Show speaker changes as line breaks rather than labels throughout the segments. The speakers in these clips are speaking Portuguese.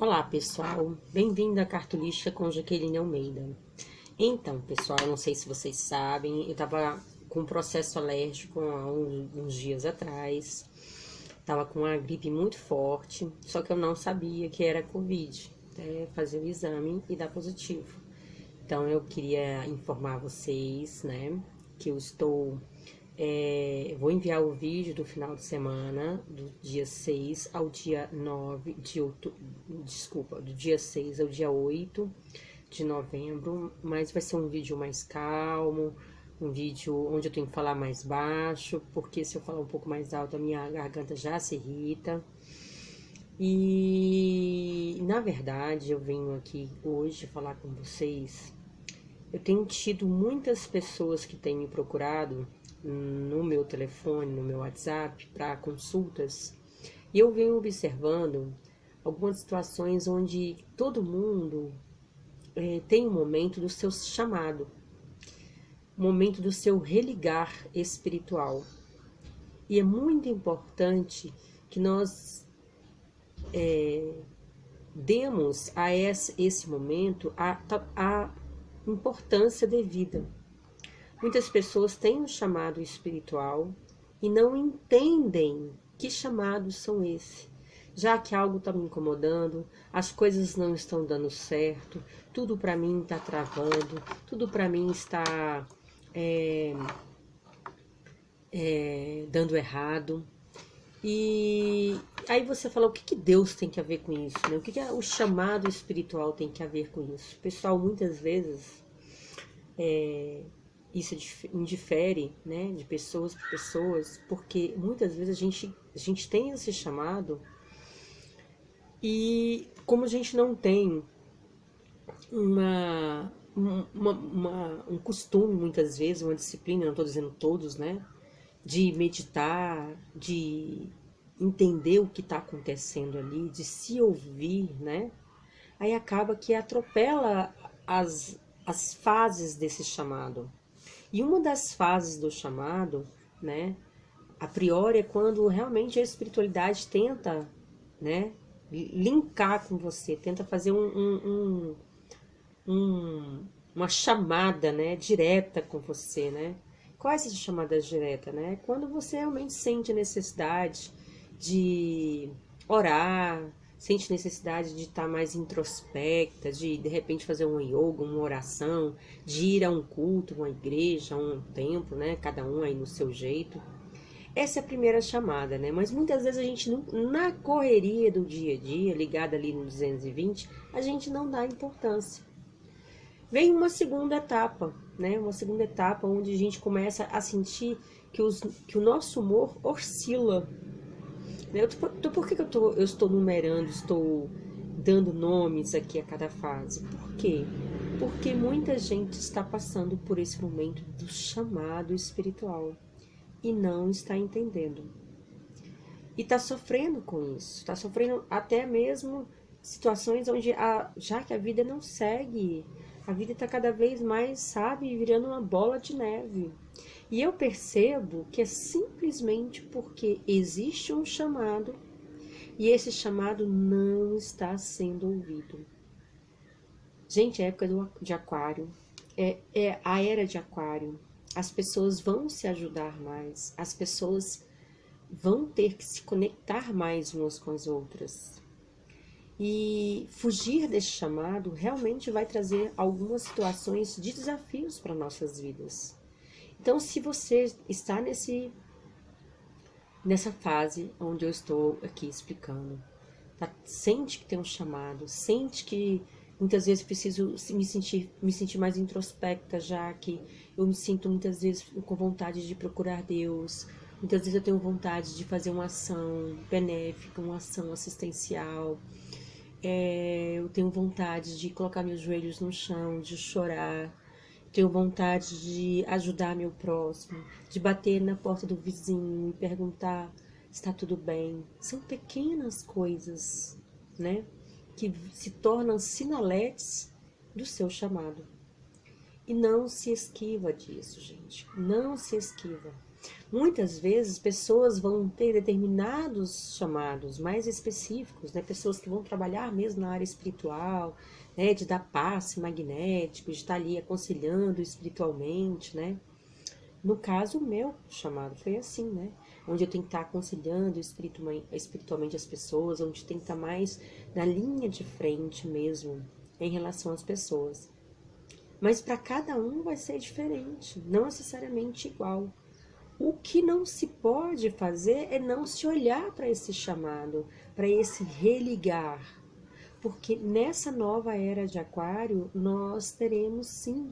Olá pessoal, bem-vindo à Cartolística com Jaqueline Almeida. Então pessoal, eu não sei se vocês sabem, eu tava com um processo alérgico há uns dias atrás. Tava com uma gripe muito forte, só que eu não sabia que era Covid. Até fazer o exame e dar positivo. Então eu queria informar vocês, né, que eu vou enviar o vídeo do final de semana, do dia 6 ao dia 9 de outubro, do dia 6 ao dia 8 de novembro, mas vai ser um vídeo mais calmo, um vídeo onde eu tenho que falar mais baixo, porque se eu falar um pouco mais alto, a minha garganta já se irrita. E, na verdade, eu venho aqui hoje falar com vocês. Eu tenho tido muitas pessoas que têm me procurado no meu telefone, no meu WhatsApp, para consultas, e eu venho observando algumas situações onde todo mundo tem um momento do seu chamado, um momento do seu religar espiritual. E é muito importante que nós demos a esse momento a importância devida. Muitas pessoas têm um chamado espiritual e não entendem que chamados são esses. Já que algo está me incomodando, as coisas não estão dando certo, tudo para mim está travando, tudo para mim está dando errado. E aí você fala, o que Deus tem que a ver com isso? Né? O que o chamado espiritual tem que a ver com isso? Pessoal, muitas vezes isso indifere, né, de pessoas para pessoas, porque muitas vezes a gente tem esse chamado e como a gente não tem um costume, muitas vezes, uma disciplina, não estou dizendo todos, né, de meditar, de entender o que está acontecendo ali, de se ouvir, né, aí acaba que atropela as fases desse chamado. E uma das fases do chamado, né, a priori, é quando realmente a espiritualidade tenta, né, linkar com você, tenta fazer uma chamada, né, direta com você, né. Qual é essa chamada direta, né? Quando você realmente sente a necessidade de orar, sente necessidade de estar mais introspecta, de repente fazer um yoga, uma oração, de ir a um culto, uma igreja, um templo, né? Cada um aí no seu jeito. Essa é a primeira chamada, né? Mas muitas vezes a gente, na correria do dia a dia, ligada ali no 220, a gente não dá importância. Vem uma segunda etapa, né? Uma segunda etapa onde a gente começa a sentir que o nosso humor oscila. Por que eu estou numerando, estou dando nomes aqui a cada fase? Por quê? Porque muita gente está passando por esse momento do chamado espiritual e não está entendendo. E está sofrendo com isso, está sofrendo até mesmo situações onde, já que a vida não segue, a vida está cada vez mais, sabe, virando uma bola de neve. E eu percebo que é simplesmente porque existe um chamado e esse chamado não está sendo ouvido. Gente, é época de aquário, é a era de aquário. As pessoas vão se ajudar mais, as pessoas vão ter que se conectar mais umas com as outras. E fugir desse chamado realmente vai trazer algumas situações de desafios para nossas vidas. Então, se você está nessa fase onde eu estou aqui explicando, tá? Sente que tem um chamado, sente que muitas vezes preciso me sentir mais introspecta, já que eu me sinto muitas vezes com vontade de procurar Deus, muitas vezes eu tenho vontade de fazer uma ação benéfica, uma ação assistencial, eu tenho vontade de colocar meus joelhos no chão, de chorar, tenho vontade de ajudar meu próximo, de bater na porta do vizinho e perguntar se está tudo bem. São pequenas coisas, né, que se tornam sinaletes do seu chamado. E não se esquiva disso, gente. Não se esquiva. Muitas vezes pessoas vão ter determinados chamados mais específicos, né? Pessoas que vão trabalhar mesmo na área espiritual, né? De dar passe magnético, de estar ali aconselhando espiritualmente, né? No caso, o meu chamado foi assim, né? Onde eu tenho que estar aconselhando espiritualmente as pessoas, onde tem que estar mais na linha de frente mesmo, em relação às pessoas. Mas para cada um vai ser diferente, não necessariamente igual. O que não se pode fazer é não se olhar para esse chamado, para esse religar. Porque nessa nova era de Aquário, nós teremos sim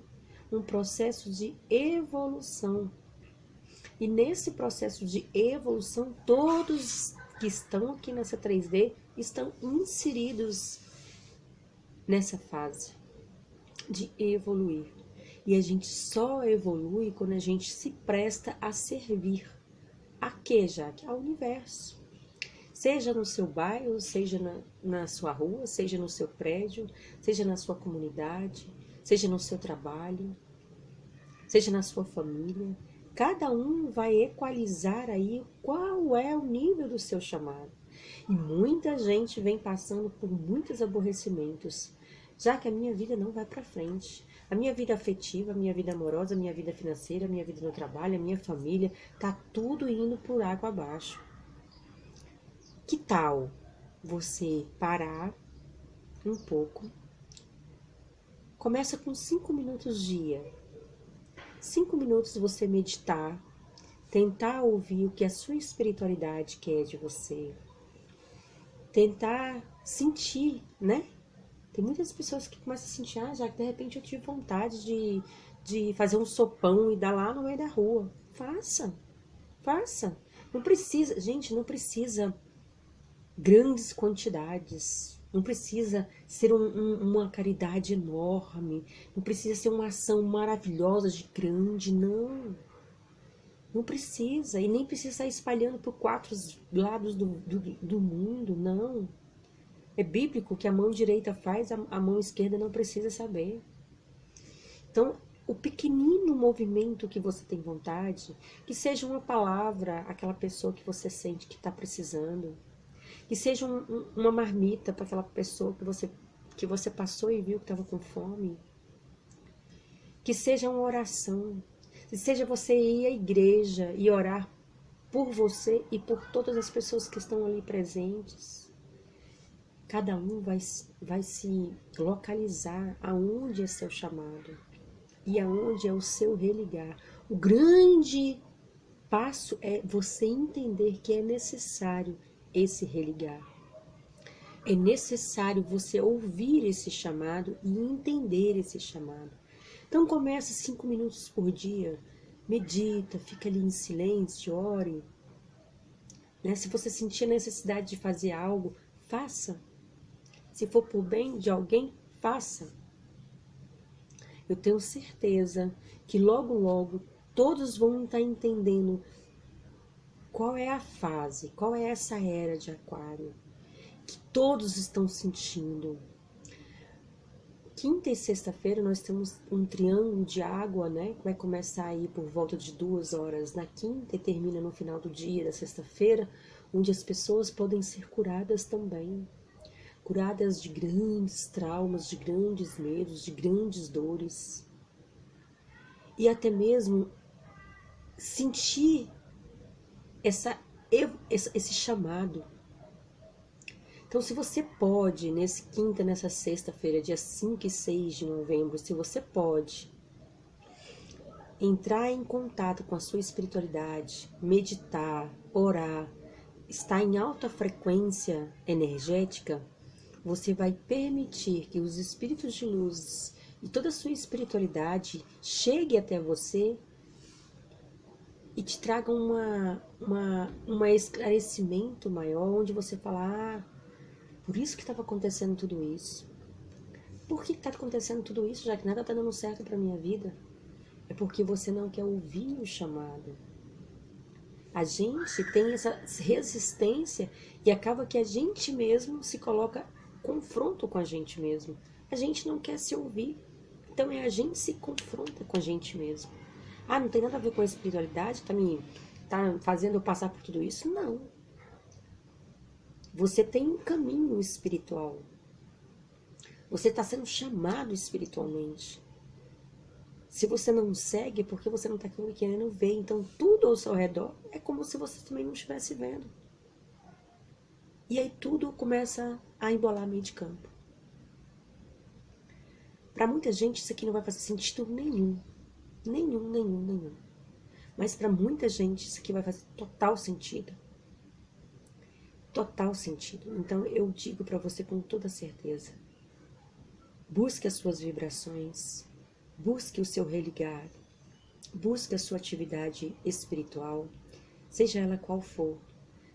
um processo de evolução. E nesse processo de evolução, todos que estão aqui nessa 3D estão inseridos nessa fase de evoluir. E a gente só evolui quando a gente se presta a servir. A quê, Jaque? Ao universo. Seja no seu bairro, seja na sua rua, seja no seu prédio, seja na sua comunidade, seja no seu trabalho, seja na sua família. Cada um vai equalizar aí qual é o nível do seu chamado. E muita gente vem passando por muitos aborrecimentos, já que a minha vida não vai para frente. A minha vida afetiva, a minha vida amorosa, a minha vida financeira, a minha vida no trabalho, a minha família, tá tudo indo por água abaixo. Que tal você parar um pouco? Começa com 5 minutos dia. 5 minutos você meditar, tentar ouvir o que a sua espiritualidade quer de você. Tentar sentir, né? Tem muitas pessoas que começam a sentir, já que de repente eu tive vontade de fazer um sopão e dar lá no meio da rua. Faça. Não precisa, gente, não precisa grandes quantidades, não precisa ser uma caridade enorme, não precisa ser uma ação maravilhosa de grande, não precisa, e nem precisa estar espalhando por 4 lados do mundo, não. É bíblico que a mão direita faz, a mão esquerda não precisa saber. Então, o pequenino movimento que você tem vontade, que seja uma palavra, aquela pessoa que você sente que está precisando, que seja uma marmita para aquela pessoa que você passou e viu que estava com fome. Que seja uma oração. Que seja você ir à igreja e orar por você e por todas as pessoas que estão ali presentes. Cada um vai se localizar aonde é seu chamado e aonde é o seu religar. O grande passo é você entender que é necessário esse religar. É necessário você ouvir esse chamado e entender esse chamado. Então começa 5 minutos por dia, medita, fica ali em silêncio, ore. Né? Se você sentir a necessidade de fazer algo, faça. Se for por bem de alguém, faça. Eu tenho certeza que logo, logo, todos vão estar entendendo qual é a fase, qual é essa era de Aquário que todos estão sentindo. Quinta e sexta-feira nós temos um triângulo de água, né? Que vai começar aí por volta de 2 horas na quinta e termina no final do dia da sexta-feira, onde as pessoas podem ser curadas também. Curadas de grandes traumas, de grandes medos, de grandes dores. E até mesmo sentir esse chamado. Então, se você pode, nessa sexta-feira, dia 5 e 6 de novembro, se você pode entrar em contato com a sua espiritualidade, meditar, orar, estar em alta frequência energética, você vai permitir que os espíritos de luz e toda a sua espiritualidade chegue até você e te traga um esclarecimento maior, onde você fala, por isso que estava acontecendo tudo isso. Por que está acontecendo tudo isso, já que nada está dando certo para minha vida? É porque você não quer ouvir o chamado. A gente tem essa resistência e acaba que a gente mesmo se coloca confronto com a gente mesmo. A gente não quer se ouvir. Então a gente se confronta com a gente mesmo. Ah, não tem nada a ver com a espiritualidade? Tá fazendo eu passar por tudo isso? Não. Você tem um caminho espiritual. Você está sendo chamado espiritualmente. Se você não segue, é porque você não está querendo ver. Então, tudo ao seu redor é como se você também não estivesse vendo. E aí tudo começa a embolar meio de campo. Para muita gente, isso aqui não vai fazer sentido nenhum. Nenhum. Mas para muita gente, isso aqui vai fazer total sentido. Total sentido. Então, eu digo para você com toda certeza. Busque as suas vibrações. Busque o seu religar. Busque a sua atividade espiritual. Seja ela qual for.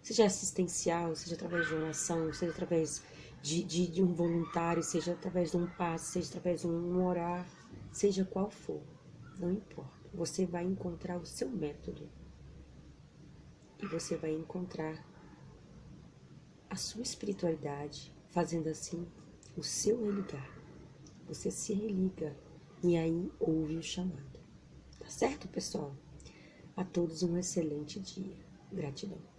Seja assistencial, seja através de uma oração, seja através de um voluntário, seja através de um passe, seja através de um orar, seja qual for, não importa. Você vai encontrar o seu método e você vai encontrar a sua espiritualidade, fazendo assim o seu religar. Você se religa e aí ouve o chamado. Tá certo, pessoal? A todos um excelente dia. Gratidão.